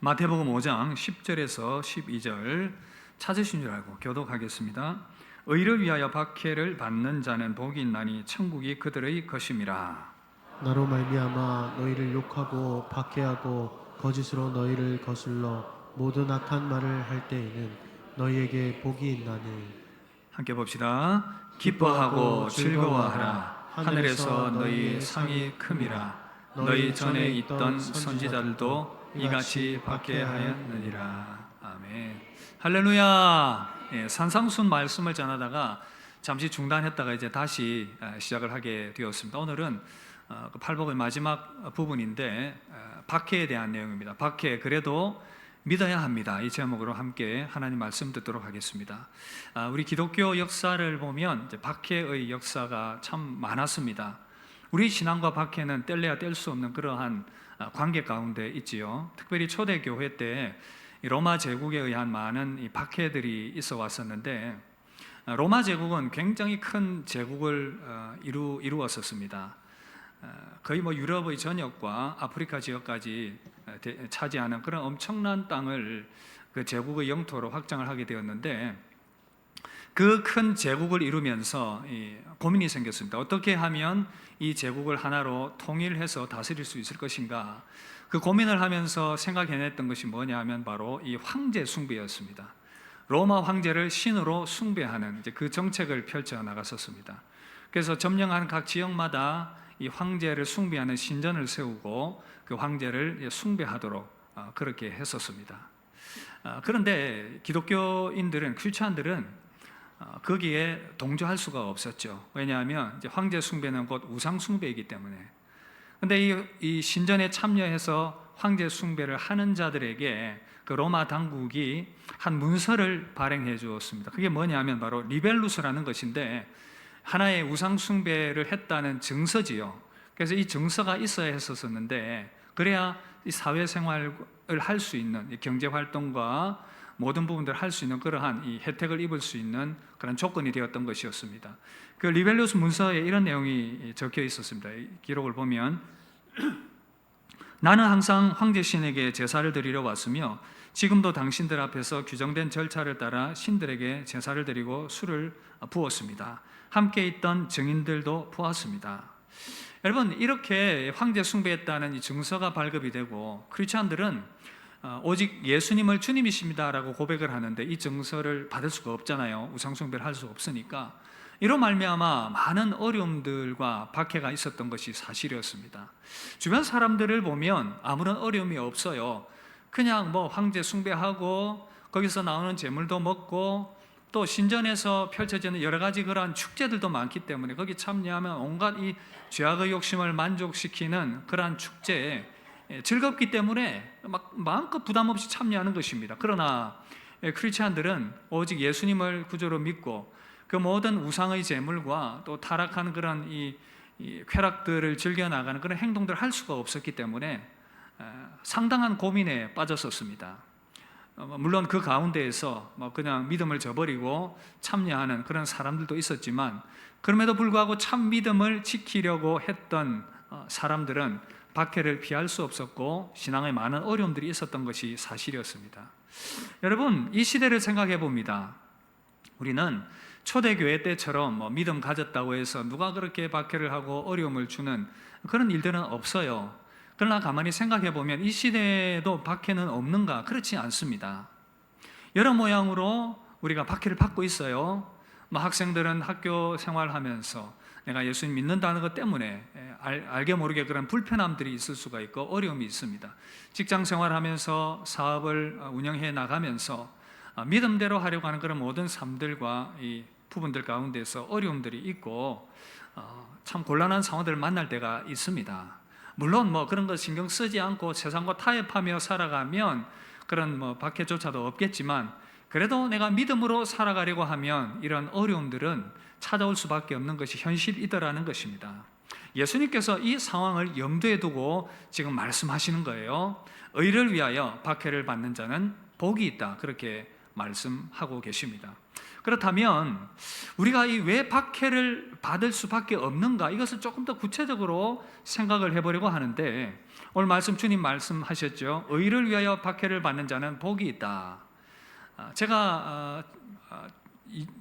마태복음 5장 10절에서 12절 찾으신 줄 알고 교독하겠습니다. 의를 위하여 박해를 받는 자는 복이 있나니 천국이 그들의 것임이라. 나로 말미암아 너희를 욕하고 박해하고 거짓으로 너희를 거슬러 모든 악한 말을 할 때에는 너희에게 복이 있나니. 함께 봅시다. 기뻐하고 즐거워하라. 하늘에서 너희 상이 큼이라. 너희 전에 있던 선지자들도 이같이 박해하였느니라. 아멘. 할렐루야. 산상순 말씀을 전하다가 잠시 중단했다가 이제 다시 시작을 하게 되었습니다. 오늘은 팔복의 마지막 부분인데 박해에 대한 내용입니다. 박해, 그래도 믿어야 합니다. 이 제목으로 함께 하나님 말씀 듣도록 하겠습니다. 우리 기독교 역사를 보면 이제 박해의 역사가 참 많았습니다. 우리 신앙과 박해는 뗄래야 뗄 수 없는 그러한 관계 가운데 있지요. 특별히 초대교회 때 로마 제국에 의한 많은 이 박해들이 있어 왔었는데, 로마 제국은 굉장히 큰 제국을 이루었었습니다. 거의 유럽의 전역과 아프리카 지역까지 차지하는 그런 엄청난 땅을 그 제국의 영토로 확장을 하게 되었는데, 그 큰 제국을 이루면서 고민이 생겼습니다. 어떻게 하면 이 제국을 하나로 통일해서 다스릴 수 있을 것인가? 그 고민을 하면서 생각해냈던 것이 뭐냐 하면 바로 이 황제 숭배였습니다. 로마 황제를 신으로 숭배하는 이제 그 정책을 펼쳐 나갔었습니다. 그래서 점령한 각 지역마다 이 황제를 숭배하는 신전을 세우고 그 황제를 숭배하도록 그렇게 했었습니다. 그런데 기독교인들은, 크리스찬들은 거기에 동조할 수가 없었죠. 왜냐하면 이제 황제 숭배는 곧 우상 숭배이기 때문에. 그런데 이 신전에 참여해서 황제 숭배를 하는 자들에게 그 로마 당국이 한 문서를 발행해 주었습니다. 그게 뭐냐면 바로 리벨루스라는 것인데, 하나의 우상 숭배를 했다는 증서지요. 그래서 이 증서가 있어야 했었는데, 그래야 이 사회생활을 할 수 있는 경제 활동과 모든 부분들을 할 수 있는 그러한 이 혜택을 입을 수 있는 그런 조건이 되었던 것이었습니다. 그 리벨루스 문서에 이런 내용이 적혀 있었습니다. 기록을 보면 나는 항상 황제 신에게 제사를 드리러 왔으며 지금도 당신들 앞에서 규정된 절차를 따라 신들에게 제사를 드리고 술을 부었습니다. 함께 있던 증인들도 보았습니다. 여러분, 이렇게 황제 숭배했다는 이 증서가 발급이 되고, 크리스찬들은 오직 예수님을 주님이십니다라고 고백을 하는데 이 증서를 받을 수가 없잖아요. 우상 숭배를 할 수 없으니까. 이로 말미암아 많은 어려움들과 박해가 있었던 것이 사실이었습니다. 주변 사람들을 보면 아무런 어려움이 없어요. 그냥 황제 숭배하고 거기서 나오는 재물도 먹고 또 신전에서 펼쳐지는 여러 가지 그러한 축제들도 많기 때문에 거기 참여하면 온갖 이 죄악의 욕심을 만족시키는 그러한 축제에 즐겁기 때문에 마음껏 부담 없이 참여하는 것입니다. 그러나 크리스찬들은 오직 예수님을 구주로 믿고 그 모든 우상의 제물과 또 타락하는 그런 이 쾌락들을 즐겨나가는 그런 행동들을 할 수가 없었기 때문에 상당한 고민에 빠졌었습니다. 물론 그 가운데에서 그냥 믿음을 저버리고 참여하는 그런 사람들도 있었지만, 그럼에도 불구하고 참 믿음을 지키려고 했던 사람들은 박해를 피할 수 없었고 신앙에 많은 어려움들이 있었던 것이 사실이었습니다. 여러분, 이 시대를 생각해 봅니다. 우리는 초대교회 때처럼 믿음 가졌다고 해서 누가 그렇게 박해를 하고 어려움을 주는 그런 일들은 없어요. 그러나 가만히 생각해 보면 이 시대에도 박해는 없는가? 그렇지 않습니다. 여러 모양으로 우리가 박해를 받고 있어요. 학생들은 학교 생활하면서 내가 예수님 믿는다는 것 때문에 알게 모르게 그런 불편함들이 있을 수가 있고 어려움이 있습니다. 직장 생활하면서 사업을 운영해 나가면서 믿음대로 하려고 하는 그런 모든 삶들과 이 부분들 가운데서 어려움들이 있고 참 곤란한 상황들을 만날 때가 있습니다. 물론 그런 거 신경 쓰지 않고 세상과 타협하며 살아가면 그런 박해조차도 없겠지만, 그래도 내가 믿음으로 살아가려고 하면 이런 어려움들은 찾아올 수밖에 없는 것이 현실이더라는 것입니다. 예수님께서 이 상황을 염두에 두고 지금 말씀하시는 거예요. 의를 위하여 박해를 받는 자는 복이 있다, 그렇게 말씀하고 계십니다. 그렇다면 우리가 이 왜 박해를 받을 수밖에 없는가, 이것을 조금 더 구체적으로 생각을 해보려고 하는데, 오늘 말씀 주님 말씀하셨죠. 의를 위하여 박해를 받는 자는 복이 있다. 제가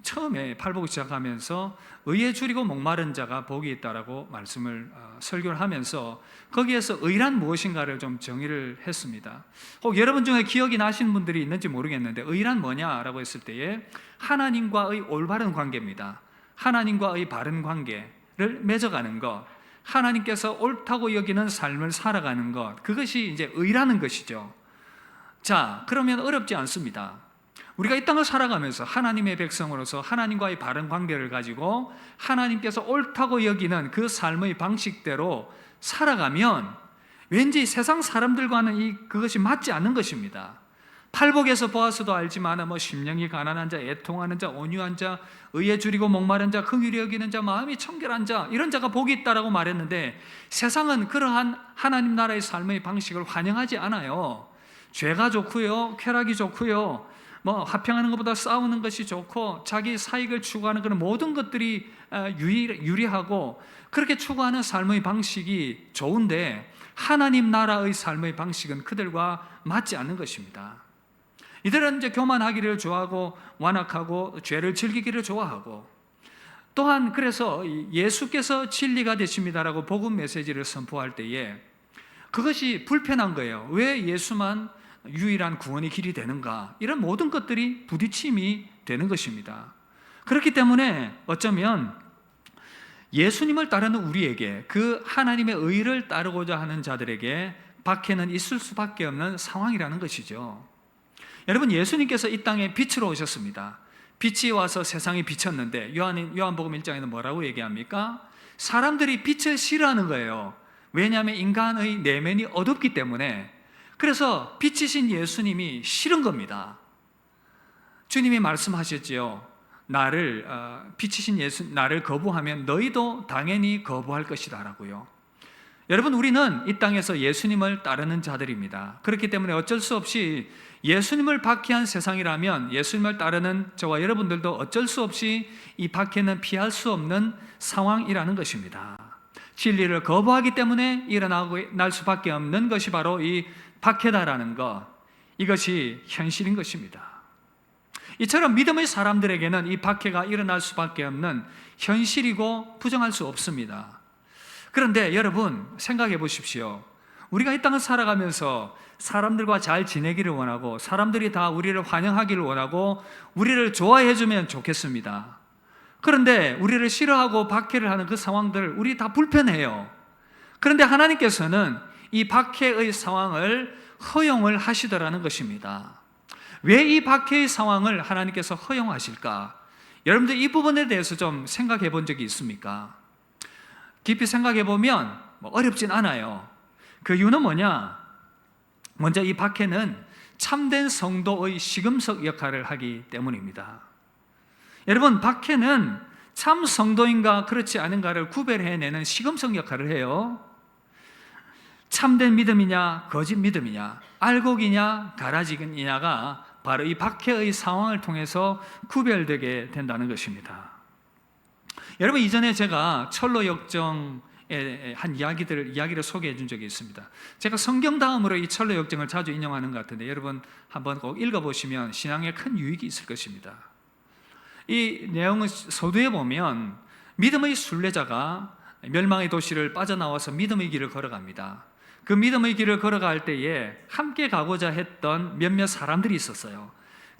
처음에 팔복을 시작하면서 의에 줄이고 목마른 자가 복이 있다라고 말씀을 설교를 하면서 거기에서 의란 무엇인가를 좀 정의를 했습니다. 혹 여러분 중에 기억이 나시는 분들이 있는지 모르겠는데, 의란 뭐냐라고 했을 때에 하나님과의 올바른 관계입니다. 하나님과의 바른 관계를 맺어가는 것, 하나님께서 옳다고 여기는 삶을 살아가는 것, 그것이 이제 의라는 것이죠. 자, 그러면 어렵지 않습니다. 우리가 이 땅을 살아가면서 하나님의 백성으로서 하나님과의 바른 관계를 가지고 하나님께서 옳다고 여기는 그 삶의 방식대로 살아가면 왠지 세상 사람들과는 그것이 맞지 않는 것입니다. 팔복에서 보아서도 알지만 심령이 가난한 자, 애통하는 자, 온유한 자, 의에 줄이고 목마른 자, 긍휼히 여기는 자, 마음이 청결한 자, 이런 자가 복이 있다라고 말했는데, 세상은 그러한 하나님 나라의 삶의 방식을 환영하지 않아요. 죄가 좋고요, 쾌락이 좋고요, 화평하는 것보다 싸우는 것이 좋고, 자기 사익을 추구하는 그런 모든 것들이 유리하고, 그렇게 추구하는 삶의 방식이 좋은데 하나님 나라의 삶의 방식은 그들과 맞지 않는 것입니다. 이들은 이제 교만하기를 좋아하고 완악하고 죄를 즐기기를 좋아하고, 또한 그래서 예수께서 진리가 되십니다라고 복음 메시지를 선포할 때에 그것이 불편한 거예요. 왜 예수만 유일한 구원의 길이 되는가? 이런 모든 것들이 부딪힘이 되는 것입니다. 그렇기 때문에 어쩌면 예수님을 따르는 우리에게, 그 하나님의 의를 따르고자 하는 자들에게 박해는 있을 수밖에 없는 상황이라는 것이죠. 여러분, 예수님께서 이 땅에 빛으로 오셨습니다. 빛이 와서 세상에 비쳤는데 요한복음 1장에는 뭐라고 얘기합니까? 사람들이 빛을 싫어하는 거예요. 왜냐하면 인간의 내면이 어둡기 때문에. 그래서 빛이신 예수님이 싫은 겁니다. 주님이 말씀하셨지요. 빛이신 나를 거부하면 너희도 당연히 거부할 것이다 라고요. 여러분, 우리는 이 땅에서 예수님을 따르는 자들입니다. 그렇기 때문에 어쩔 수 없이 예수님을 박해한 세상이라면 예수님을 따르는 저와 여러분들도 어쩔 수 없이 이 박해는 피할 수 없는 상황이라는 것입니다. 진리를 거부하기 때문에 일어날 수밖에 없는 것이 바로 이 박해다라는 것, 이것이 현실인 것입니다. 이처럼 믿음의 사람들에게는 이 박해가 일어날 수밖에 없는 현실이고 부정할 수 없습니다. 그런데 여러분, 생각해 보십시오. 우리가 이 땅을 살아가면서 사람들과 잘 지내기를 원하고, 사람들이 다 우리를 환영하기를 원하고, 우리를 좋아해 주면 좋겠습니다. 그런데 우리를 싫어하고 박해를 하는 그 상황들, 우리 다 불편해요. 그런데 하나님께서는 이 박해의 상황을 허용을 하시더라는 것입니다. 왜 이 박해의 상황을 하나님께서 허용하실까? 여러분들 이 부분에 대해서 좀 생각해 본 적이 있습니까? 깊이 생각해 보면 어렵진 않아요. 그 이유는 뭐냐? 먼저 이 박해는 참된 성도의 시금석 역할을 하기 때문입니다. 여러분, 박해는 참 성도인가 그렇지 않은가를 구별해내는 시금석 역할을 해요. 참된 믿음이냐 거짓 믿음이냐, 알곡이냐 가라지냐가 바로 이 박해의 상황을 통해서 구별되게 된다는 것입니다. 여러분, 이전에 제가 철로 역정의 한 이야기를 소개해 준 적이 있습니다. 제가 성경 다음으로 이 철로 역정을 자주 인용하는 것 같은데, 여러분 한번 꼭 읽어보시면 신앙에 큰 유익이 있을 것입니다. 이 내용을 서두에 보면 믿음의 순례자가 멸망의 도시를 빠져나와서 믿음의 길을 걸어갑니다. 그 믿음의 길을 걸어갈 때에 함께 가고자 했던 몇몇 사람들이 있었어요.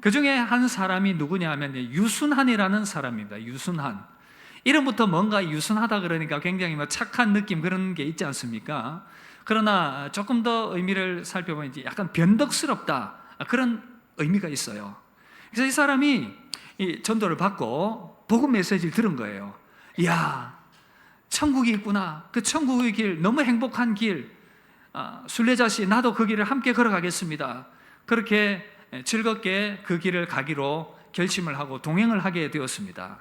그 중에 한 사람이 누구냐 하면 유순한이라는 사람입니다. 유순한. 이름부터 뭔가 유순하다 그러니까 굉장히 착한 느낌, 그런 게 있지 않습니까? 그러나 조금 더 의미를 살펴보면 약간 변덕스럽다, 그런 의미가 있어요. 그래서 이 사람이 이 전도를 받고 복음 메시지를 들은 거예요. 이야, 천국이 있구나. 그 천국의 길, 너무 행복한 길. 순례자씨, 나도 그 길을 함께 걸어가겠습니다. 그렇게 즐겁게 그 길을 가기로 결심을 하고 동행을 하게 되었습니다.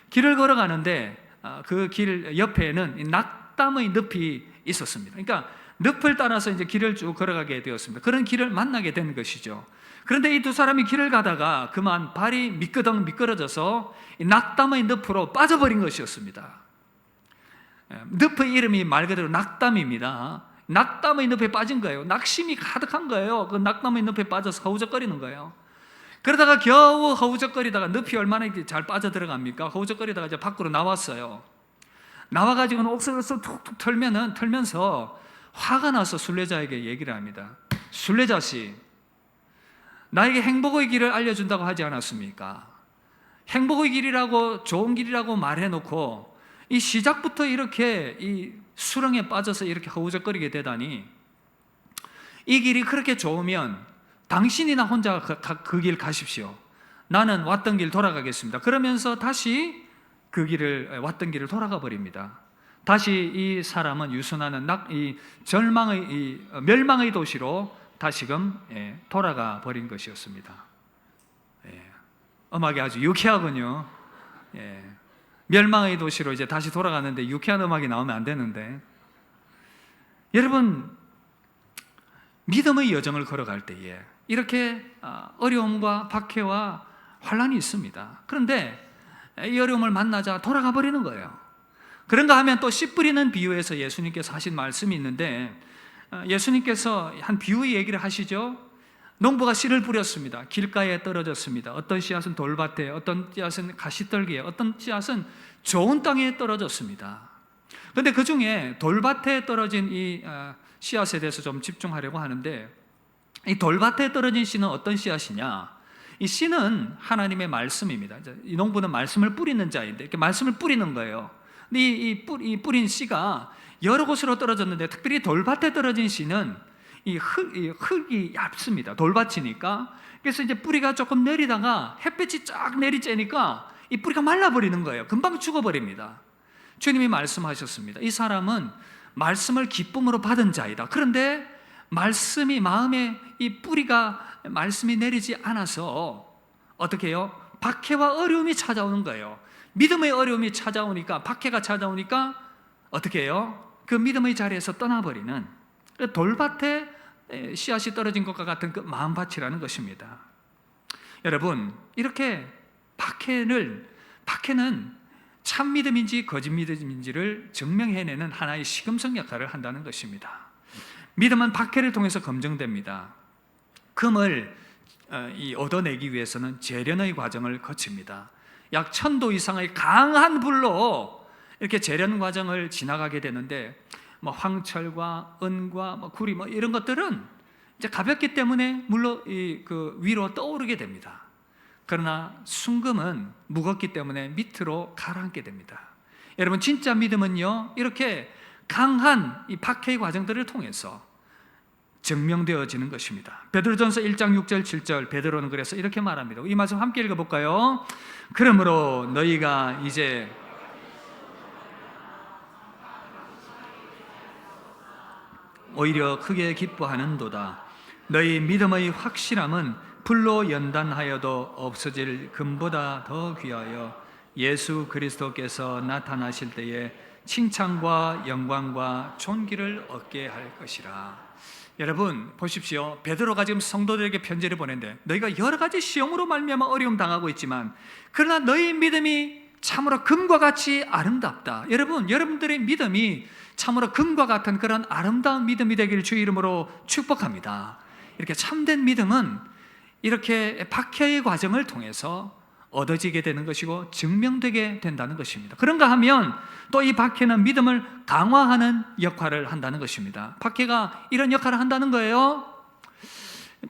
길을 걸어가는데 그 길 옆에는 낙담의 늪이 있었습니다. 그러니까 늪을 따라서 이제 길을 쭉 걸어가게 되었습니다. 그런 길을 만나게 된 것이죠. 그런데 이 두 사람이 길을 가다가 그만 발이 미끄러져서 이 낙담의 늪으로 빠져버린 것이었습니다. 늪의 이름이 말 그대로 낙담입니다. 낙담의 늪에 빠진 거예요. 낙심이 가득한 거예요. 그 낙담의 늪에 빠져서 허우적거리는 거예요. 그러다가 겨우 허우적거리다가 늪이 얼마나 잘 빠져들어갑니까? 허우적거리다가 이제 밖으로 나왔어요. 나와가지고는 옥석을 툭툭 털면서 화가 나서 순례자에게 얘기를 합니다. 순례자씨, 나에게 행복의 길을 알려준다고 하지 않았습니까? 행복의 길이라고 좋은 길이라고 말해놓고 이 시작부터 이렇게 이 수렁에 빠져서 이렇게 허우적거리게 되다니, 이 길이 그렇게 좋으면 당신이나 혼자 그 길 가십시오. 나는 왔던 길 돌아가겠습니다. 그러면서 다시 왔던 길을 돌아가 버립니다. 다시 이 사람은 유순하는 이 멸망의 도시로 다시금 돌아가 버린 것이었습니다. 음악이 아주 유쾌하군요. 멸망의 도시로 이제 다시 돌아가는데 유쾌한 음악이 나오면 안 되는데, 여러분, 믿음의 여정을 걸어갈 때에 이렇게 어려움과 박해와 환란이 있습니다. 그런데 이 어려움을 만나자 돌아가 버리는 거예요. 그런가 하면 또 씨 뿌리는 비유에서 예수님께서 하신 말씀이 있는데, 예수님께서 한 비유의 얘기를 하시죠. 농부가 씨를 뿌렸습니다. 길가에 떨어졌습니다. 어떤 씨앗은 돌밭에, 어떤 씨앗은 가시떨기에, 어떤 씨앗은 좋은 땅에 떨어졌습니다. 그런데 그 중에 돌밭에 떨어진 이 씨앗에 대해서 좀 집중하려고 하는데, 이 돌밭에 떨어진 씨는 어떤 씨앗이냐? 이 씨는 하나님의 말씀입니다. 이 농부는 말씀을 뿌리는 자인데 이렇게 말씀을 뿌리는 거예요. 근데 이 뿌린 씨가 여러 곳으로 떨어졌는데, 특별히 돌밭에 떨어진 씨는 이 흙이 얇습니다. 돌밭이니까. 그래서 이제 뿌리가 조금 내리다가 햇빛이 쫙 내리쬐니까 이 뿌리가 말라버리는 거예요. 금방 죽어버립니다. 주님이 말씀하셨습니다. 이 사람은 말씀을 기쁨으로 받은 자이다. 그런데 말씀이 마음에 이 뿌리가 말씀이 내리지 않아서 어떻게 해요? 박해와 어려움이 찾아오는 거예요. 믿음의 어려움이 찾아오니까, 박해가 찾아오니까 어떻게 해요? 그 믿음의 자리에서 떠나버리는, 돌밭에 씨앗이 떨어진 것과 같은 그 마음밭이라는 것입니다. 여러분, 이렇게 박해는 참 믿음인지 거짓 믿음인지를 증명해내는 하나의 시금석 역할을 한다는 것입니다. 믿음은 박해를 통해서 검증됩니다. 금을 얻어내기 위해서는 재련의 과정을 거칩니다. 약 1000도 이상의 강한 불로 이렇게 재련 과정을 지나가게 되는데, 황철과 은과 구리 이런 것들은 이제 가볍기 때문에 물로 그 위로 떠오르게 됩니다. 그러나 순금은 무겁기 때문에 밑으로 가라앉게 됩니다. 여러분, 진짜 믿음은요, 이렇게 강한 이 박해의 과정들을 통해서 증명되어지는 것입니다. 베드로전서 1장 6절 7절, 베드로는 그래서 이렇게 말합니다. 이 말씀 함께 읽어볼까요? 그러므로 너희가 이제 오히려 크게 기뻐하는도다. 너희 믿음의 확실함은 불로 연단하여도 없어질 금보다 더 귀하여 예수 그리스도께서 나타나실 때에 칭찬과 영광과 존귀를 얻게 할 것이라. 여러분 보십시오. 베드로가 지금 성도들에게 편지를 보낸데, 너희가 여러 가지 시험으로 말미암아 어려움 당하고 있지만 그러나 너희 믿음이 참으로 금과 같이 아름답다. 여러분들의 믿음이 참으로 금과 같은 그런 아름다운 믿음이 되기를 주 이름으로 축복합니다. 이렇게 참된 믿음은 이렇게 박해의 과정을 통해서 얻어지게 되는 것이고 증명되게 된다는 것입니다. 그런가 하면 또 이 박해는 믿음을 강화하는 역할을 한다는 것입니다. 박해가 이런 역할을 한다는 거예요.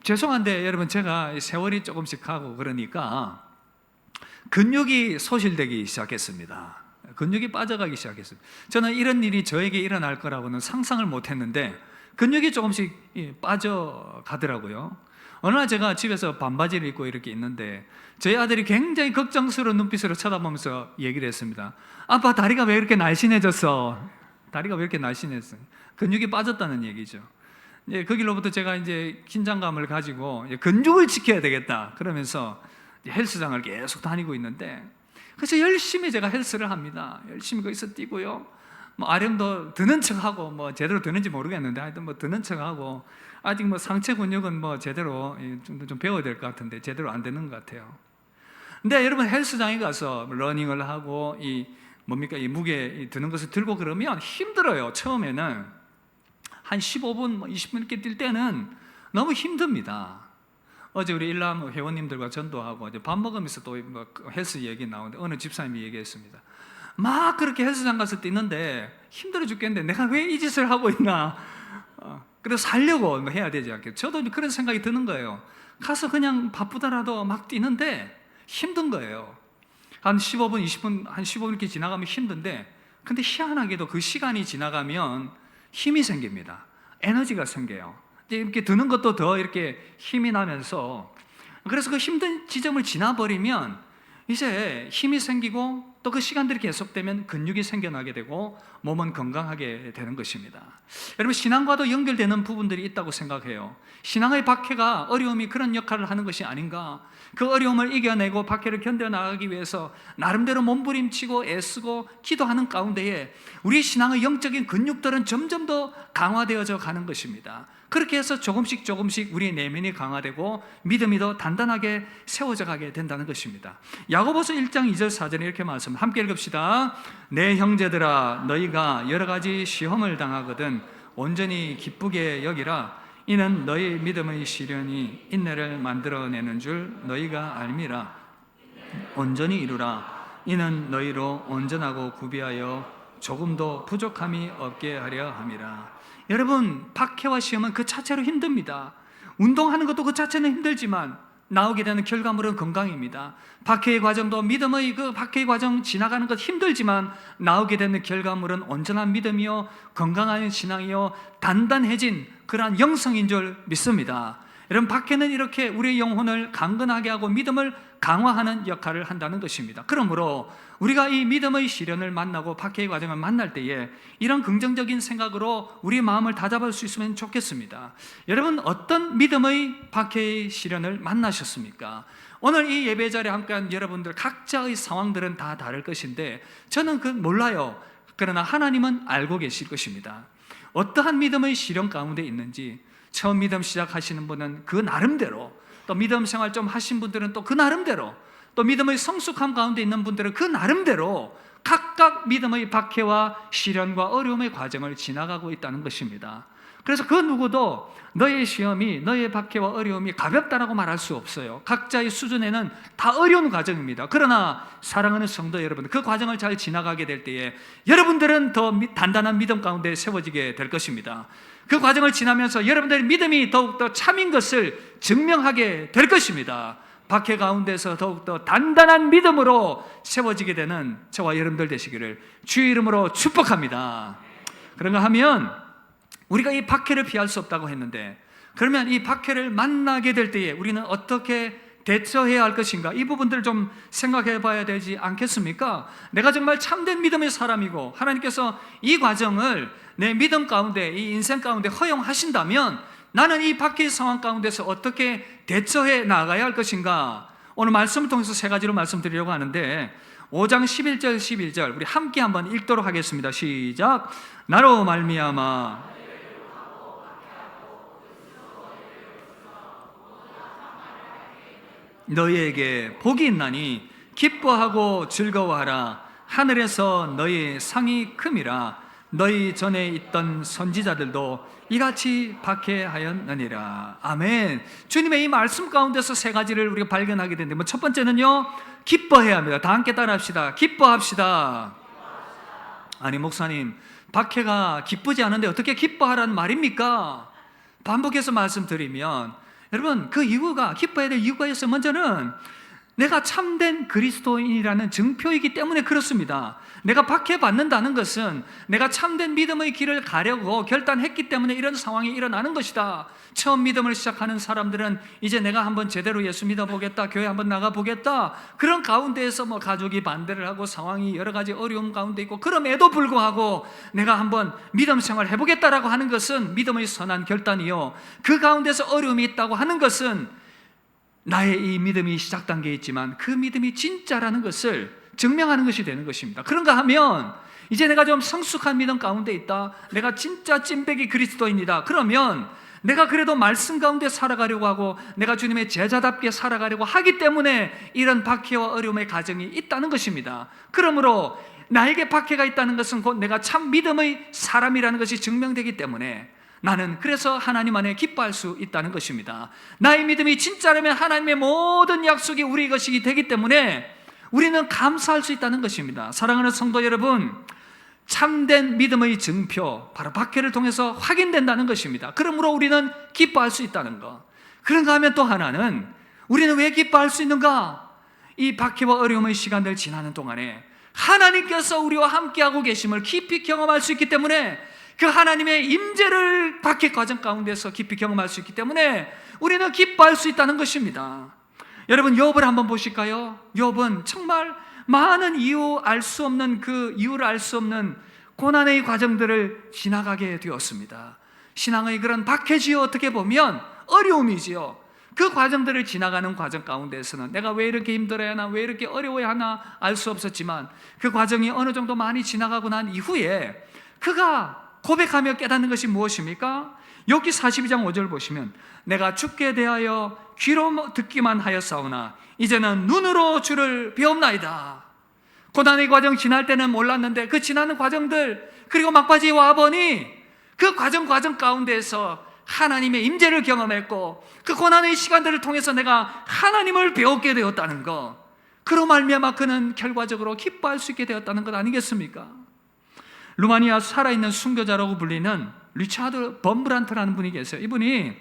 죄송한데 여러분, 제가 세월이 조금씩 가고 그러니까 근육이 소실되기 시작했습니다. 근육이 빠져가기 시작했습니다. 저는 이런 일이 저에게 일어날 거라고는 상상을 못했는데 근육이 조금씩 빠져가더라고요. 어느 날 제가 집에서 반바지를 입고 이렇게 있는데 저희 아들이 굉장히 걱정스러운 눈빛으로 쳐다보면서 얘기를 했습니다. 아빠, 다리가 왜 이렇게 날씬해졌어? 다리가 왜 이렇게 날씬했어? 근육이 빠졌다는 얘기죠. 그 길로부터 제가 이제 긴장감을 가지고 근육을 지켜야 되겠다 그러면서 헬스장을 계속 다니고 있는데, 그래서 열심히 제가 헬스를 합니다. 열심히 거기서 뛰고요. 뭐 아령도 드는 척하고 뭐 제대로 드는지 모르겠는데 하여튼 뭐 드는 척하고 아직 뭐 상체 근육은 뭐 제대로 좀 배워야 될 것 같은데 제대로 안 되는 것 같아요. 근데 여러분 헬스장에 가서 러닝을 하고 이 무게 드는 것을 들고 그러면 힘들어요. 처음에는 한 15분, 20분 이렇게 뛸 때는 너무 힘듭니다. 어제 우리 일남 회원님들과 전도하고 이제 밥 먹으면서 또 뭐 헬스 얘기 나오는데 어느 집사님이 얘기했습니다. 막 그렇게 헬스장 가서 뛰는데 힘들어 죽겠는데 내가 왜 이 짓을 하고 있나? 그래서 살려고 뭐 해야 되지 않겠어요? 저도 그런 생각이 드는 거예요. 가서 그냥 바쁘더라도 막 뛰는데 힘든 거예요. 한 15분, 20분, 한 15분 이렇게 지나가면 힘든데, 근데 희한하게도 그 시간이 지나가면 힘이 생깁니다. 에너지가 생겨요. 이렇게 드는 것도 더 이렇게 힘이 나면서, 그래서 그 힘든 지점을 지나버리면 이제 힘이 생기고 또 그 시간들이 계속되면 근육이 생겨나게 되고 몸은 건강하게 되는 것입니다. 여러분 신앙과도 연결되는 부분들이 있다고 생각해요. 신앙의 박해가 어려움이 그런 역할을 하는 것이 아닌가. 그 어려움을 이겨내고 박해를 견뎌나가기 위해서 나름대로 몸부림치고 애쓰고 기도하는 가운데에 우리 신앙의 영적인 근육들은 점점 더 강화되어져 가는 것입니다. 그렇게 해서 조금씩 우리의 내면이 강화되고 믿음이 더 단단하게 세워져 가게 된다는 것입니다. 야고보서 1장 2절 4절에 이렇게 말씀 함께 읽읍시다. 내 형제들아 너희가 여러 가지 시험을 당하거든 온전히 기쁘게 여기라. 이는 너희 믿음의 시련이 인내를 만들어내는 줄 너희가 알미라. 온전히 이루라. 이는 너희로 온전하고 구비하여 조금도 부족함이 없게 하려 함이라. 여러분 박해와 시험은 그 자체로 힘듭니다. 운동하는 것도 그 자체는 힘들지만 나오게 되는 결과물은 건강입니다. 박해의 과정도 믿음의 그 박해의 과정 지나가는 것 힘들지만 나오게 되는 결과물은 온전한 믿음이요 건강한 신앙이요 단단해진 그러한 영성인 줄 믿습니다. 여러분 박해는 이렇게 우리의 영혼을 강건하게 하고 믿음을 강화하는 역할을 한다는 것입니다. 그러므로 우리가 이 믿음의 시련을 만나고 박해의 과정을 만날 때에 이런 긍정적인 생각으로 우리의 마음을 다잡을 수 있으면 좋겠습니다. 여러분 어떤 믿음의 박해의 시련을 만나셨습니까? 오늘 이 예배 자리에 함께한 여러분들 각자의 상황들은 다 다를 것인데 저는 몰라요. 그러나 하나님은 알고 계실 것입니다. 어떠한 믿음의 시련 가운데 있는지 처음 믿음 시작하시는 분은 그 나름대로, 또 믿음 생활 좀 하신 분들은 또 그 나름대로, 또 믿음의 성숙함 가운데 있는 분들은 그 나름대로 각각 믿음의 박해와 시련과 어려움의 과정을 지나가고 있다는 것입니다. 그래서 그 누구도 너의 시험이, 너의 박해와 어려움이 가볍다라고 말할 수 없어요. 각자의 수준에는 다 어려운 과정입니다. 그러나 사랑하는 성도 여러분, 그 과정을 잘 지나가게 될 때에 여러분들은 더 단단한 믿음 가운데 세워지게 될 것입니다. 그 과정을 지나면서 여러분들의 믿음이 더욱더 참인 것을 증명하게 될 것입니다. 박해 가운데서 더욱더 단단한 믿음으로 세워지게 되는 저와 여러분들 되시기를 주의 이름으로 축복합니다. 그런가 하면 우리가 이 박해를 피할 수 없다고 했는데, 그러면 이 박해를 만나게 될 때에 우리는 어떻게 대처해야 할 것인가? 이 부분들을 좀 생각해 봐야 되지 않겠습니까? 내가 정말 참된 믿음의 사람이고 하나님께서 이 과정을 내 믿음 가운데, 이 인생 가운데 허용하신다면 나는 이 박해의 상황 가운데서 어떻게 대처해 나가야 할 것인가? 오늘 말씀을 통해서 세 가지로 말씀드리려고 하는데 5장 11절 11절 우리 함께 한번 읽도록 하겠습니다. 시작. 나로 말미암아 너희에게 복이 있나니 기뻐하고 즐거워하라. 하늘에서 너희 상이 큼이라. 너희 전에 있던 선지자들도 이같이 박해하였느니라. 아멘. 주님의 이 말씀 가운데서 세 가지를 우리가 발견하게 되는데 첫 번째는요, 기뻐해야 합니다. 다 함께 따라합시다. 기뻐합시다. 아니 목사님, 박해가 기쁘지 않은데 어떻게 기뻐하라는 말입니까? 반복해서 말씀드리면 여러분 그 이유가, 기뻐해야 될 이유가 있어요. 먼저는 내가 참된 그리스도인이라는 증표이기 때문에 그렇습니다. 내가 박해받는다는 것은 내가 참된 믿음의 길을 가려고 결단했기 때문에 이런 상황이 일어나는 것이다. 처음 믿음을 시작하는 사람들은 이제 내가 한번 제대로 예수 믿어보겠다, 교회 한번 나가보겠다, 그런 가운데에서 뭐 가족이 반대를 하고 상황이 여러 가지 어려움 가운데 있고, 그럼에도 불구하고 내가 한번 믿음 생활 해보겠다라고 하는 것은 믿음의 선한 결단이요, 그 가운데서 어려움이 있다고 하는 것은 나의 이 믿음이 시작 단계에 있지만 그 믿음이 진짜라는 것을 증명하는 것이 되는 것입니다. 그런가 하면 이제 내가 좀 성숙한 믿음 가운데 있다, 내가 진짜 찐백이 그리스도인이다, 그러면 내가 그래도 말씀 가운데 살아가려고 하고 내가 주님의 제자답게 살아가려고 하기 때문에 이런 박해와 어려움의 과정이 있다는 것입니다. 그러므로 나에게 박해가 있다는 것은 곧 내가 참 믿음의 사람이라는 것이 증명되기 때문에 나는 그래서 하나님 안에 기뻐할 수 있다는 것입니다. 나의 믿음이 진짜라면 하나님의 모든 약속이 우리 것이 되기 때문에 우리는 감사할 수 있다는 것입니다. 사랑하는 성도 여러분, 참된 믿음의 증표, 바로 박해를 통해서 확인된다는 것입니다. 그러므로 우리는 기뻐할 수 있다는 것. 그런가 하면 또 하나는, 우리는 왜 기뻐할 수 있는가? 이 박해와 어려움의 시간들 지나는 동안에 하나님께서 우리와 함께하고 계심을 깊이 경험할 수 있기 때문에, 그 하나님의 임재를 박해 과정 가운데서 깊이 경험할 수 있기 때문에 우리는 기뻐할 수 있다는 것입니다. 여러분, 욥을 한번 보실까요? 욥은 정말 많은 이유를 알 수 없는 고난의 과정들을 지나가게 되었습니다. 신앙의 그런 박해지요, 어떻게 보면 어려움이지요. 그 과정들을 지나가는 과정 가운데서는 내가 왜 이렇게 힘들어야 하나, 왜 이렇게 어려워야 하나 알 수 없었지만, 그 과정이 어느 정도 많이 지나가고 난 이후에 그가 고백하며 깨닫는 것이 무엇입니까? 욥기 42장 5절 보시면, 내가 주께 대하여 귀로 듣기만 하였사오나 이제는 눈으로 주를 배옵나이다. 고난의 과정 지날 때는 몰랐는데 그 지나는 과정들, 그리고 막바지에 와보니 그 과정 가운데에서 하나님의 임재를 경험했고, 그 고난의 시간들을 통해서 내가 하나님을 배웠게 되었다는 것, 그로 말미암아 그는 결과적으로 기뻐할 수 있게 되었다는 것 아니겠습니까? 루마니아 살아있는 순교자라고 불리는 리차드 범브란트라는 분이 계세요. 이분이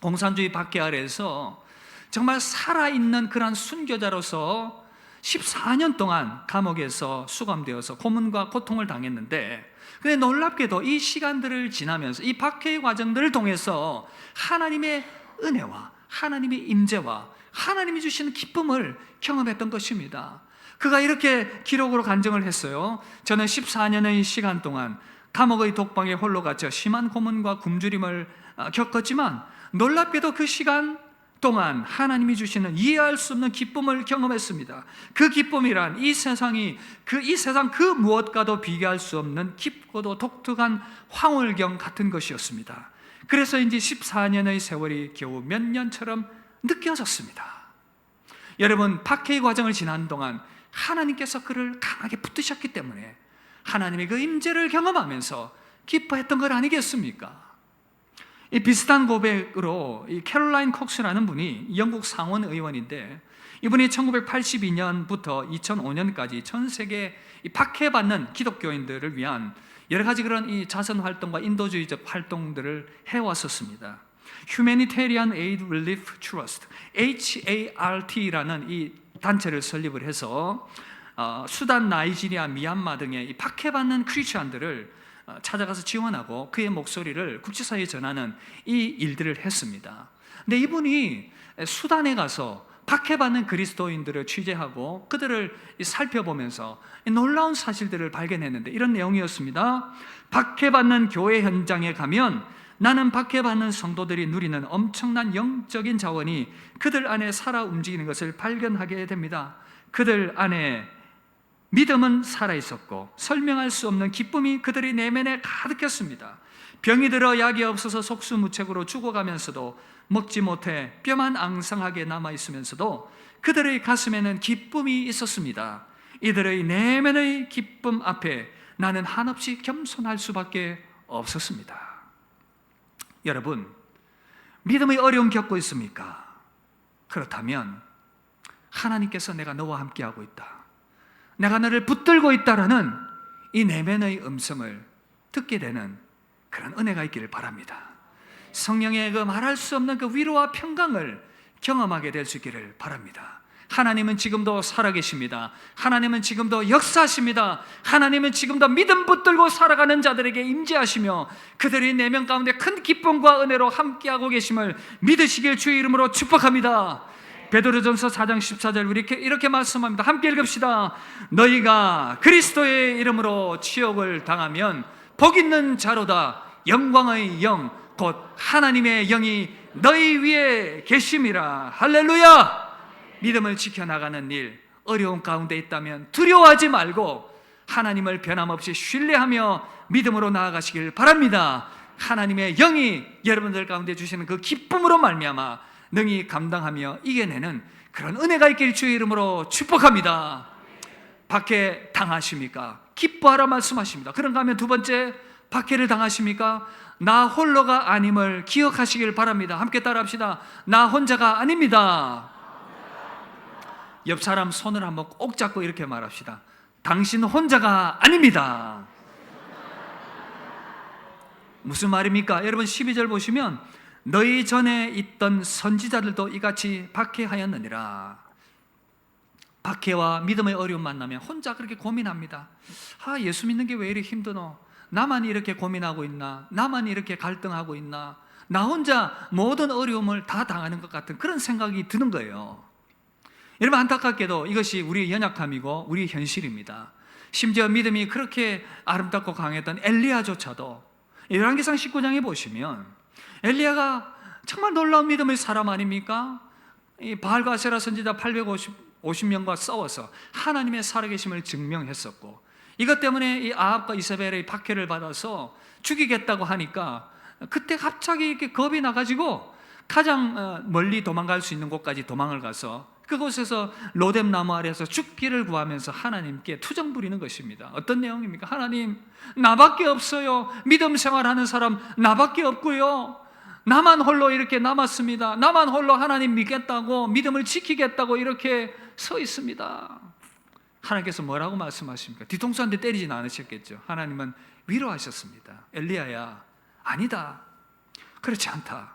공산주의 박해 아래에서 정말 살아있는 그런 순교자로서 14년 동안 감옥에서 수감되어서 고문과 고통을 당했는데, 근데 놀랍게도 이 시간들을 지나면서 이 박해의 과정들을 통해서 하나님의 은혜와 하나님의 임재와 하나님이 주시는 기쁨을 경험했던 것입니다. 그가 이렇게 기록으로 간증을 했어요. 저는 14년의 시간 동안 감옥의 독방에 홀로 갇혀 심한 고문과 굶주림을 겪었지만, 놀랍게도 그 시간 동안 하나님이 주시는 이해할 수 없는 기쁨을 경험했습니다. 그 기쁨이란 이 세상 그 무엇과도 비교할 수 없는 깊고도 독특한 황홀경 같은 것이었습니다. 그래서인지 14년의 세월이 겨우 몇 년처럼 느껴졌습니다. 여러분, 박해의 과정을 지난 동안 하나님께서 그를 강하게 붙드셨기 때문에 하나님의 그 임재를 경험하면서 기뻐했던 것 아니겠습니까? 이 비슷한 고백으로 이 캐롤라인 콕스라는 분이 영국 상원 의원인데, 이분이 1982년부터 2005년까지 전 세계 이 박해받는 기독교인들을 위한 여러 가지 그런 이 자선 활동과 인도주의적 활동들을 해왔었습니다. Humanitarian Aid Relief Trust, HART라는 이 단체를 설립을 해서 수단, 나이지리아, 미얀마 등의 이 박해받는 크리스천들을 찾아가서 지원하고 그의 목소리를 국제사회에 전하는 이 일들을 했습니다. 근데 이분이 수단에 가서 박해받는 그리스도인들을 취재하고 그들을 살펴보면서 놀라운 사실들을 발견했는데, 이런 내용이었습니다. 박해받는 교회 현장에 가면 나는 박해받는 성도들이 누리는 엄청난 영적인 자원이 그들 안에 살아 움직이는 것을 발견하게 됩니다. 그들 안에 믿음은 살아있었고 설명할 수 없는 기쁨이 그들의 내면에 가득했습니다. 병이 들어 약이 없어서 속수무책으로 죽어가면서도 먹지 못해 뼈만 앙상하게 남아있으면서도 그들의 가슴에는 기쁨이 있었습니다. 이들의 내면의 기쁨 앞에 나는 한없이 겸손할 수밖에 없었습니다. 여러분, 믿음의 어려움 겪고 있습니까? 그렇다면 하나님께서 내가 너와 함께하고 있다, 내가 너를 붙들고 있다라는 이 내면의 음성을 듣게 되는 그런 은혜가 있기를 바랍니다. 성령의 그 말할 수 없는 그 위로와 평강을 경험하게 될 수 있기를 바랍니다. 하나님은 지금도 살아계십니다. 하나님은 지금도 역사하십니다. 하나님은 지금도 믿음 붙들고 살아가는 자들에게 임재하시며 그들의 내면 가운데 큰 기쁨과 은혜로 함께하고 계심을 믿으시길 주의 이름으로 축복합니다. 베드로전서 4장 14절 우리 이렇게 말씀합니다. 함께 읽읍시다. 너희가 그리스도의 이름으로 치욕을 당하면 복 있는 자로다. 영광의 영 곧 하나님의 영이 너희 위에 계심이라. 할렐루야. 믿음을 지켜나가는 일, 어려운 가운데 있다면 두려워하지 말고 하나님을 변함없이 신뢰하며 믿음으로 나아가시길 바랍니다. 하나님의 영이 여러분들 가운데 주시는 그 기쁨으로 말미암아 능히 감당하며 이겨내는 그런 은혜가 있길 주의 이름으로 축복합니다. 박해 당하십니까? 기뻐하라 말씀하십니다. 그런가 하면 두 번째, 박해를 당하십니까? 나 홀로가 아님을 기억하시길 바랍니다. 함께 따라합시다. 나 혼자가 아닙니다. 옆 사람 손을 한번 꼭 잡고 이렇게 말합시다. 당신 혼자가 아닙니다. 무슨 말입니까? 여러분 12절 보시면 너희 전에 있던 선지자들도 이같이 박해하였느니라. 박해와 믿음의 어려움 만나면 혼자 그렇게 고민합니다. 예수 믿는 게 왜 이렇게 힘드노? 나만 이렇게 고민하고 있나? 나만 이렇게 갈등하고 있나? 나 혼자 모든 어려움을 다 당하는 것 같은 그런 생각이 드는 거예요. 여러분 안타깝게도 이것이 우리의 연약함이고 우리의 현실입니다. 심지어 믿음이 그렇게 아름답고 강했던 엘리야조차도 열왕기상 19장에 보시면 엘리야가 정말 놀라운 믿음의 사람 아닙니까? 이 바알과 아세라 선지자 850명과 싸워서 하나님의 살아계심을 증명했었고, 이것 때문에 이 아합과 이세벨의 박해를 받아서 죽이겠다고 하니까 그때 갑자기 이렇게 겁이 나가지고 가장 멀리 도망갈 수 있는 곳까지 도망을 가서 그곳에서 로뎀 나무 아래에서 죽기를 구하면서 하나님께 투정 부리는 것입니다. 어떤 내용입니까? 하나님, 나밖에 없어요. 믿음 생활하는 사람 나밖에 없고요. 나만 홀로 이렇게 남았습니다. 나만 홀로 하나님 믿겠다고, 믿음을 지키겠다고 이렇게 서 있습니다. 하나님께서 뭐라고 말씀하십니까? 뒤통수 한 대 때리진 않으셨겠죠. 하나님은 위로하셨습니다. 엘리야야, 아니다. 그렇지 않다.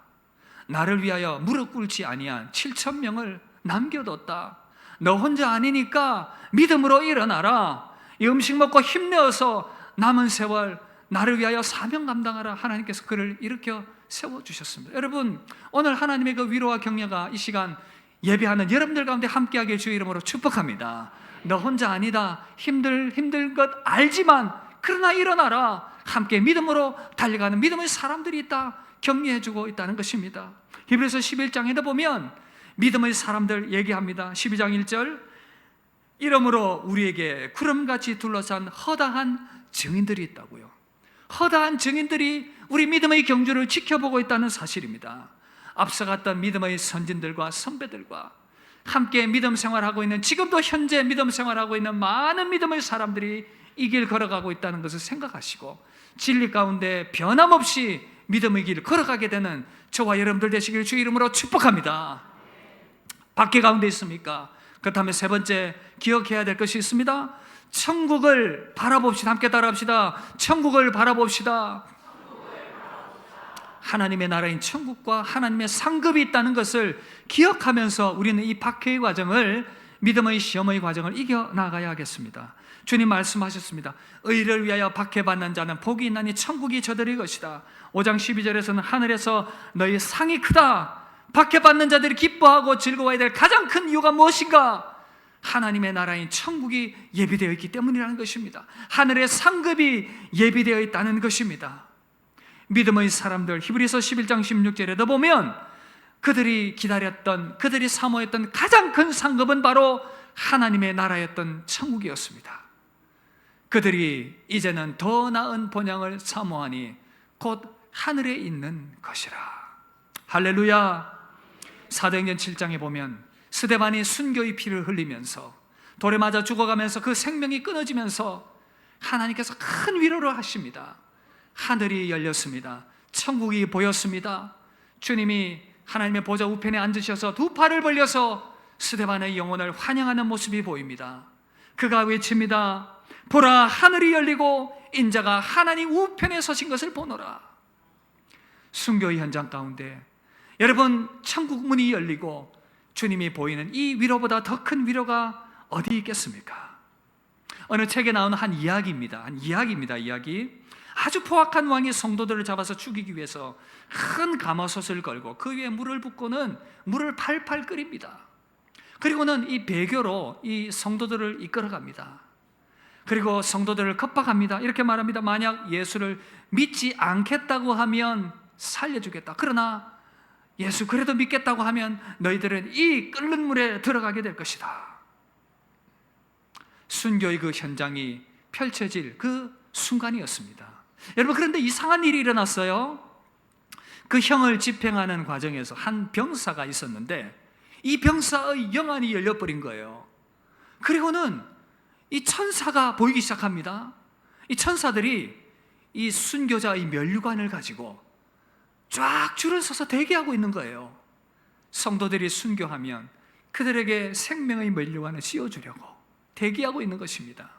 나를 위하여 무릎 꿇지 아니한 7,000명을 남겨뒀다. 너 혼자 아니니까 믿음으로 일어나라. 이 음식 먹고 힘내어서 남은 세월 나를 위하여 사명 감당하라. 하나님께서 그를 일으켜 세워주셨습니다. 여러분, 오늘 하나님의 그 위로와 격려가 이 시간 예배하는 여러분들 가운데 함께하게 주의 이름으로 축복합니다. 너 혼자 아니다. 힘들 것 알지만 그러나 일어나라. 함께 믿음으로 달려가는 믿음의 사람들이 있다. 격려해주고 있다는 것입니다. 히브리서 11장에도 보면 믿음의 사람들 얘기합니다. 12장 1절, 이러므로 우리에게 구름같이 둘러싼 허다한 증인들이 있다고요. 허다한 증인들이 우리 믿음의 경주를 지켜보고 있다는 사실입니다. 앞서갔던 믿음의 선진들과 선배들과 함께 믿음 생활하고 있는, 지금도 현재 믿음 생활하고 있는 많은 믿음의 사람들이 이 길 걸어가고 있다는 것을 생각하시고 진리 가운데 변함없이 믿음의 길을 걸어가게 되는 저와 여러분들 되시길 주의 이름으로 축복합니다. 박해 가운데 있습니까? 그렇다면 세 번째 기억해야 될 것이 있습니다. 천국을 바라봅시다. 함께 따라합시다. 천국을 바라봅시다. 하나님의 나라인 천국과 하나님의 상급이 있다는 것을 기억하면서 우리는 이 박해의 과정을, 믿음의 시험의 과정을 이겨나가야 하겠습니다. 주님 말씀하셨습니다. 의를 위하여 박해받는 자는 복이 있나니 천국이 저들의 것이다. 5장 12절에서는 하늘에서 너희 상이 크다. 박해받는 자들이 기뻐하고 즐거워야 될 가장 큰 이유가 무엇인가? 하나님의 나라인 천국이 예비되어 있기 때문이라는 것입니다. 하늘의 상급이 예비되어 있다는 것입니다. 믿음의 사람들, 히브리서 11장 16절에도 보면 그들이 기다렸던, 그들이 사모했던 가장 큰 상급은 바로 하나님의 나라였던 천국이었습니다. 그들이 이제는 더 나은 본향을 사모하니 곧 하늘에 있는 것이라. 할렐루야. 사도행전 7장에 보면 스데반이 순교의 피를 흘리면서 돌에 맞아 죽어가면서 그 생명이 끊어지면서 하나님께서 큰 위로를 하십니다. 하늘이 열렸습니다. 천국이 보였습니다. 주님이 하나님의 보좌 우편에 앉으셔서 두 팔을 벌려서 스데반의 영혼을 환영하는 모습이 보입니다. 그가 외칩니다. 보라, 하늘이 열리고 인자가 하나님 우편에 서신 것을 보노라. 순교의 현장 가운데 여러분, 천국 문이 열리고 주님이 보이는 이 위로보다 더 큰 위로가 어디 있겠습니까? 어느 책에 나오는 한 이야기입니다. 이야기. 아주 포악한 왕이 성도들을 잡아서 죽이기 위해서 큰 가마솥을 걸고 그 위에 물을 붓고는 물을 팔팔 끓입니다. 그리고는 이 배교로 이 성도들을 이끌어갑니다. 그리고 성도들을 겁박합니다. 이렇게 말합니다. 만약 예수를 믿지 않겠다고 하면 살려주겠다. 그러나 예수 그래도 믿겠다고 하면 너희들은 이 끓는 물에 들어가게 될 것이다. 순교의 그 현장이 펼쳐질 그 순간이었습니다. 여러분, 그런데 이상한 일이 일어났어요. 그 형을 집행하는 과정에서 한 병사가 있었는데 이 병사의 영안이 열려버린 거예요. 그리고는 이 천사가 보이기 시작합니다. 이 천사들이 이 순교자의 면류관을 가지고 쫙 줄을 서서 대기하고 있는 거예요. 성도들이 순교하면 그들에게 생명의 면류관을 씌워주려고 대기하고 있는 것입니다.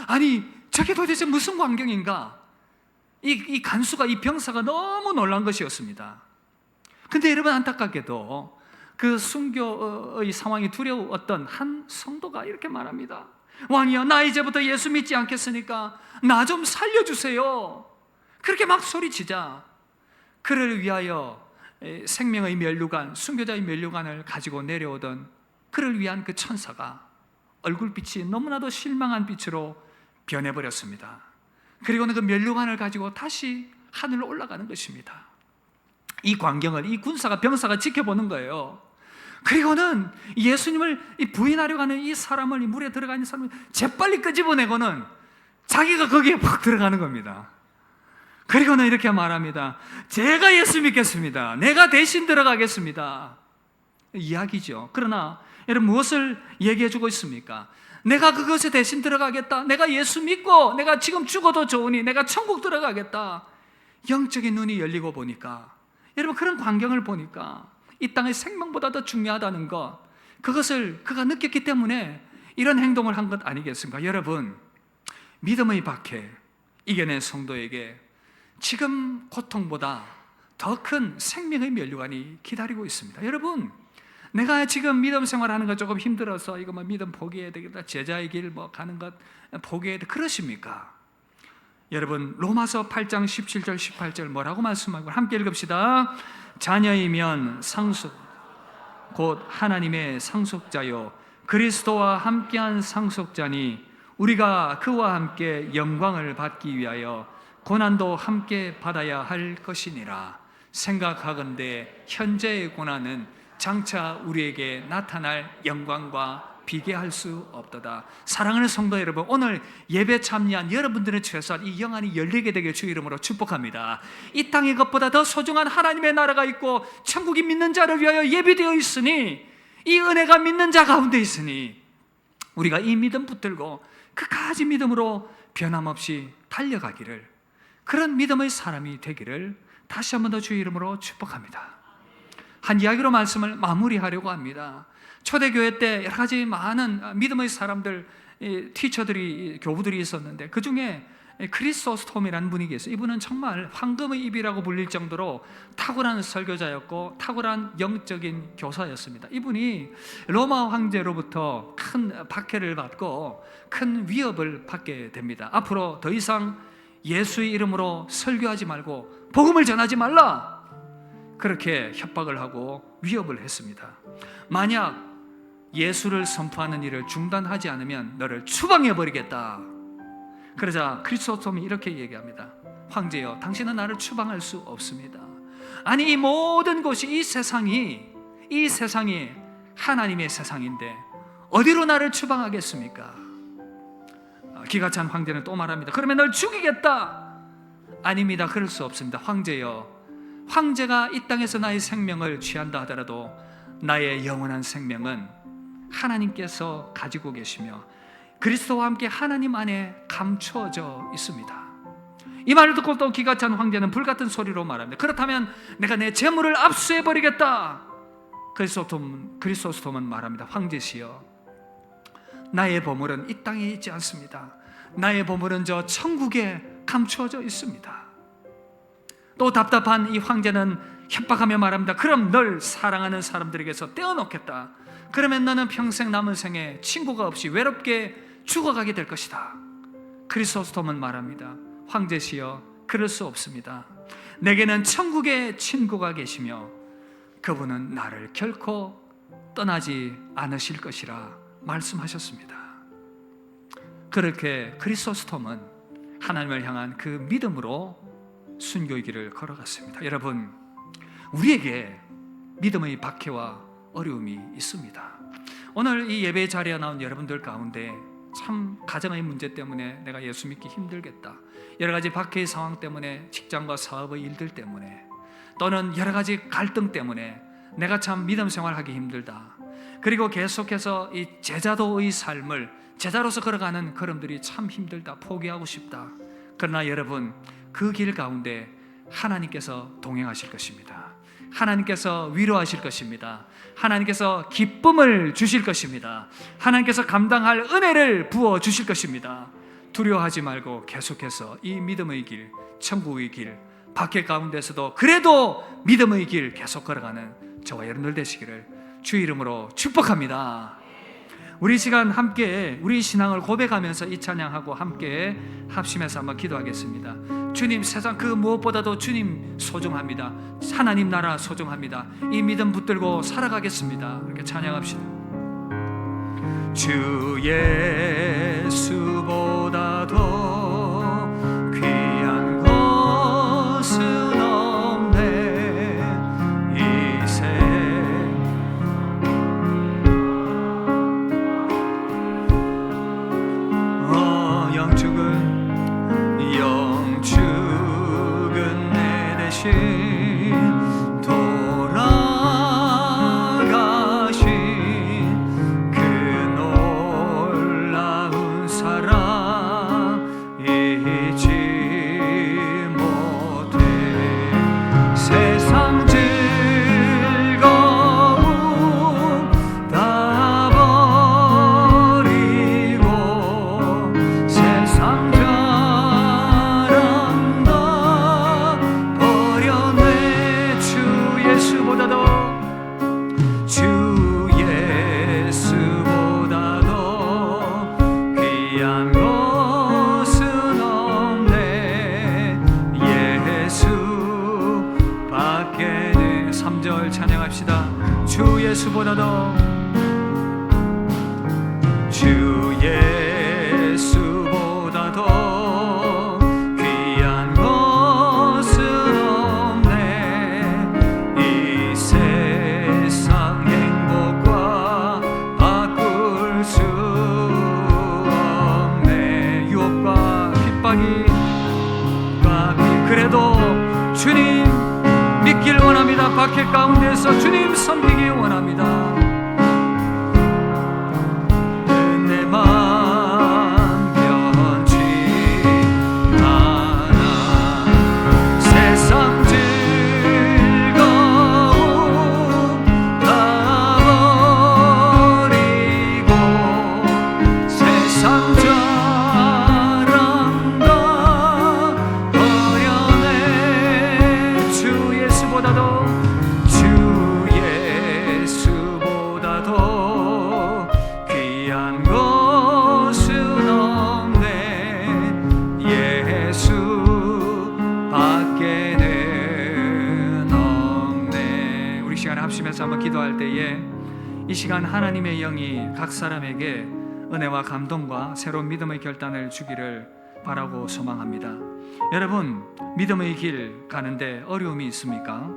아니, 저게 도대체 무슨 광경인가? 이 간수가, 이 병사가 너무 놀란 것이었습니다. 근데 여러분, 안타깝게도 그 순교의 상황이 두려웠던 한 성도가 이렇게 말합니다. 왕이여, 나 이제부터 예수 믿지 않겠으니까 나 좀 살려주세요. 그렇게 막 소리치자 그를 위하여 생명의 면류관, 순교자의 면류관을 가지고 내려오던 그를 위한 그 천사가 얼굴빛이 너무나도 실망한 빛으로 변해버렸습니다. 그리고는 그 면류관을 가지고 다시 하늘로 올라가는 것입니다. 이 광경을 이 군사가, 병사가 지켜보는 거예요. 그리고는 예수님을 부인하려고 하는 이 사람을, 이 물에 들어가 있는 사람을 재빨리 끄집어내고는 자기가 거기에 팍 들어가는 겁니다. 그리고는 이렇게 말합니다. 제가 예수 믿겠습니다. 내가 대신 들어가겠습니다. 이야기죠. 그러나 여러분, 무엇을 얘기해 주고 있습니까? 내가 그것에 대신 들어가겠다. 내가 예수 믿고 내가 지금 죽어도 좋으니 내가 천국 들어가겠다. 영적인 눈이 열리고 보니까, 여러분, 그런 광경을 보니까 이 땅의 생명보다 더 중요하다는 것, 그것을 그가 느꼈기 때문에 이런 행동을 한 것 아니겠습니까? 여러분, 믿음의 박해 이겨낸 성도에게 지금 고통보다 더 큰 생명의 면류관이 기다리고 있습니다. 여러분, 내가 지금 믿음 생활하는 거 조금 힘들어서 이거 뭐 믿음 포기해야 되겠다, 제자의 길 뭐 가는 것 포기해야 돼, 그러십니까? 여러분, 로마서 8장 17절 18절 뭐라고 말씀하고, 함께 읽읍시다. 자녀이면 상속 곧 하나님의 상속자요 그리스도와 함께한 상속자니 우리가 그와 함께 영광을 받기 위하여 고난도 함께 받아야 할 것이니라. 생각하건대 현재의 고난은 장차 우리에게 나타날 영광과 비교할 수 없도다. 사랑하는 성도 여러분, 오늘 예배 참여한 여러분들의 최소한 이 영안이 열리게 되길 주 이름으로 축복합니다. 이 땅의 것보다 더 소중한 하나님의 나라가 있고 천국이 믿는 자를 위하여 예비되어 있으니, 이 은혜가 믿는 자 가운데 있으니 우리가 이 믿음 붙들고 끝까지 믿음으로 변함없이 달려가기를, 그런 믿음의 사람이 되기를 다시 한 번 더 주의 이름으로 축복합니다. 한 이야기로 말씀을 마무리하려고 합니다. 초대교회 때 여러 가지 많은 믿음의 사람들, 티처들이, 교부들이 있었는데 그 중에 크리소스톰이라는 분이 계세요. 이분은 정말 황금의 입이라고 불릴 정도로 탁월한 설교자였고 탁월한 영적인 교사였습니다. 이분이 로마 황제로부터 큰 박해를 받고 큰 위협을 받게 됩니다. 앞으로 더 이상 예수의 이름으로 설교하지 말고 복음을 전하지 말라, 그렇게 협박을 하고 위협을 했습니다. 만약 예수를 선포하는 일을 중단하지 않으면 너를 추방해버리겠다. 그러자 크리스토톰이 이렇게 얘기합니다. 황제여, 당신은 나를 추방할 수 없습니다. 아니, 이 모든 곳이, 이 세상이 하나님의 세상인데 어디로 나를 추방하겠습니까? 기가 찬 황제는 또 말합니다. 그러면 널 죽이겠다. 아닙니다. 그럴 수 없습니다. 황제여, 황제가 이 땅에서 나의 생명을 취한다 하더라도 나의 영원한 생명은 하나님께서 가지고 계시며 그리스도와 함께 하나님 안에 감추어져 있습니다. 이 말을 듣고 또 기가 찬 황제는 불같은 소리로 말합니다. 그렇다면 내가 내 재물을 압수해버리겠다. 크리소스톰은 말합니다. 황제시여, 나의 보물은 이 땅에 있지 않습니다. 나의 보물은 저 천국에 감추어져 있습니다. 또 답답한 이 황제는 협박하며 말합니다. 그럼 널 사랑하는 사람들에게서 떼어놓겠다. 그러면 너는 평생 남은 생에 친구가 없이 외롭게 죽어가게 될 것이다. 크리소스톰은 말합니다. 황제시여, 그럴 수 없습니다. 내게는 천국에 친구가 계시며 그분은 나를 결코 떠나지 않으실 것이라 말씀하셨습니다. 그렇게 크리소스톰은 하나님을 향한 그 믿음으로 순교의 길을 걸어갔습니다. 여러분, 우리에게 믿음의 박해와 어려움이 있습니다. 오늘 이 예배 자리에 나온 여러분들 가운데 참 가정의 문제 때문에 내가 예수 믿기 힘들겠다, 여러 가지 밖의 상황 때문에, 직장과 사업의 일들 때문에, 또는 여러 가지 갈등 때문에 내가 참 믿음 생활하기 힘들다, 그리고 계속해서 이 제자도의 삶을, 제자로서 걸어가는 걸음들이 참 힘들다, 포기하고 싶다. 그러나 여러분, 그 길 가운데 하나님께서 동행하실 것입니다. 하나님께서 위로하실 것입니다. 하나님께서 기쁨을 주실 것입니다. 하나님께서 감당할 은혜를 부어 주실 것입니다. 두려워하지 말고 계속해서 이 믿음의 길, 천국의 길, 박해 가운데서도 그래도 믿음의 길 계속 걸어가는 저와 여러분들 되시기를 주 이름으로 축복합니다. 우리 시간 함께 우리 신앙을 고백하면서 이 찬양하고 함께 합심해서 한번 기도하겠습니다. 주님, 세상 그 무엇보다도 주님 소중합니다. 하나님 나라 소중합니다. 이 믿음 붙들고 살아가겠습니다. 이렇게 찬양합시다. 주 예수보다도 귀한 것은 없네. 이세 영축은 내 대신 돌아가신 그 놀라운 사랑 잊지 못해. 세상 즐거움 다 버리고 세상 주 예수보다도, 주 예수보다도 귀한 것은 없네. 이 세상 행복과 바꿀 수 없네. 유혹과 핍박이 그래도 주님 믿길 원합니다. 박해 가운데서 주님 섬기기 원합니다. 내 맘 변치 않아. 세상 즐거움 다 버리고 세상 자랑 다 버려내. 주 예수보다도, 주 예수보다도 귀한 것은 없네. 예수밖에는 없네. 우리 시간에 합심해서 한번 기도할 때에 이 시간 하나님의 영이 각 사람에게 은혜와 감동과 새로운 믿음의 결단을 주기를 바라고 소망합니다. 여러분, 믿음의 길 가는데 어려움이 있습니까?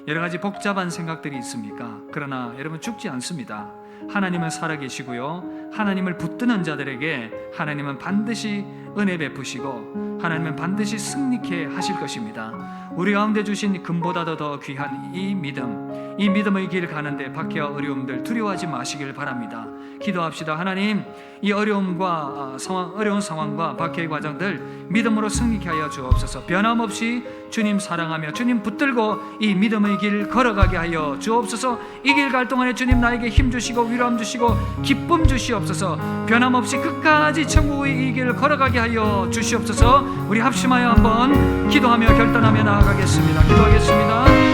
여러 가지 복잡한 생각들이 있습니까? 그러나 여러분, 죽지 않습니다. 하나님은 살아계시고요, 하나님을 붙드는 자들에게 하나님은 반드시 은혜 베푸시고 하나님은 반드시 승리케 하실 것입니다. 우리 가운데 주신 금보다도 더 귀한 이 믿음, 이 믿음의 길 가는데 박해와 어려움들 두려워하지 마시길 바랍니다. 기도합시다. 하나님, 이 어려움과 어려운 상황과 박해의 과정들 믿음으로 승리케 하여 주옵소서. 변함없이 주님 사랑하며 주님 붙들고 이 믿음의 길 걸어가게 하여 주옵소서. 이 길 갈 동안에 주님 나에게 힘 주시고 위로함 주시고 기쁨 주시옵소서. 변함없이 끝까지 천국의 이 길을 걸어가게 하여 주시옵소서. 우리 합심하여 한번 기도하며 결단하며 나아가겠습니다. 기도하겠습니다.